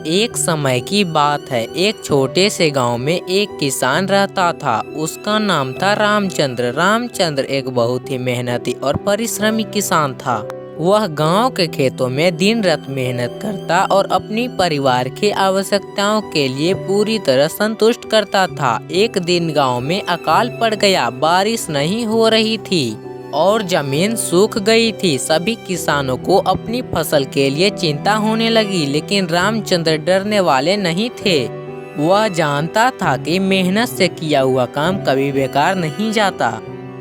एक समय की बात है। एक छोटे से गांव में एक किसान रहता था। उसका नाम था रामचंद्र। रामचंद्र एक बहुत ही मेहनती और परिश्रमी किसान था। वह गांव के खेतों में दिन रात मेहनत करता और अपनी परिवार की आवश्यकताओं के लिए पूरी तरह संतुष्ट करता था। एक दिन गांव में अकाल पड़ गया। बारिश नहीं हो रही थी और जमीन सूख गई थी। सभी किसानों को अपनी फसल के लिए चिंता होने लगी, लेकिन रामचंद्र डरने वाले नहीं थे। वह जानता था कि मेहनत से किया हुआ काम कभी बेकार नहीं जाता।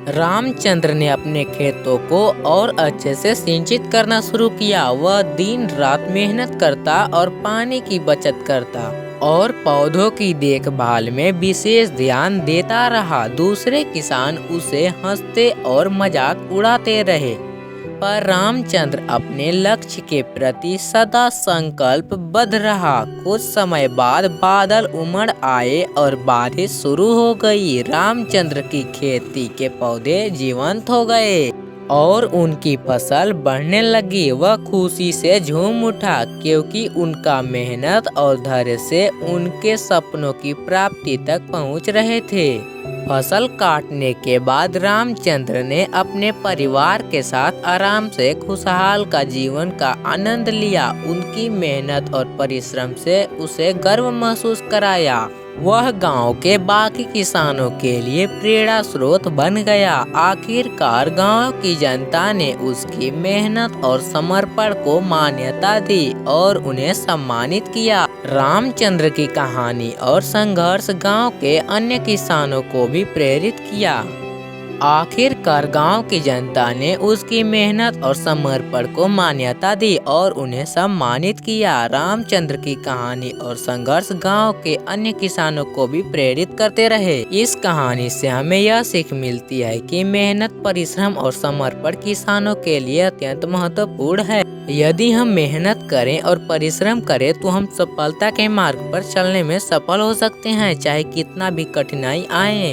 रामचंद्र ने अपने खेतों को और अच्छे से सिंचित करना शुरू किया। वह दिन रात मेहनत करता और पानी की बचत करता और पौधों की देखभाल में विशेष ध्यान देता रहा। दूसरे किसान उसे हंसते और मजाक उड़ाते रहे, पर रामचंद्र अपने लक्ष्य के प्रति सदा संकल्पबद्ध रहा। कुछ समय बाद बादल उमड़ आए और बारिश शुरू हो गई। रामचंद्र की खेती के पौधे जीवंत हो गए और उनकी फसल बढ़ने लगी। वह खुशी से झूम उठा, क्योंकि उनका मेहनत और धैर्य से उनके सपनों की प्राप्ति तक पहुंच रहे थे। फसल काटने के बाद रामचंद्र ने अपने परिवार के साथ आराम से खुशहाल का जीवन का आनंद लिया। उनकी मेहनत और परिश्रम से उसे गर्व महसूस कराया। वह गांव के बाकी किसानों के लिए प्रेरणा स्रोत बन गया। आखिरकार गांव की जनता ने उसकी मेहनत और समर्पण को मान्यता दी और उन्हें सम्मानित किया। रामचंद्र की कहानी और संघर्ष गांव के अन्य किसानों को भी प्रेरित किया। आखिरकार गांव की जनता ने उसकी मेहनत और समर्पण को मान्यता दी और उन्हें सम्मानित किया। रामचंद्र की कहानी और संघर्ष गांव के अन्य किसानों को भी प्रेरित करते रहे। इस कहानी से हमें यह सीख मिलती है कि मेहनत, परिश्रम और समर्पण किसानों के लिए अत्यंत महत्वपूर्ण है। यदि हम मेहनत करें और परिश्रम करें तो हम सफलता के मार्ग पर चलने में सफल हो सकते हैं, चाहे कितना भी कठिनाई आए।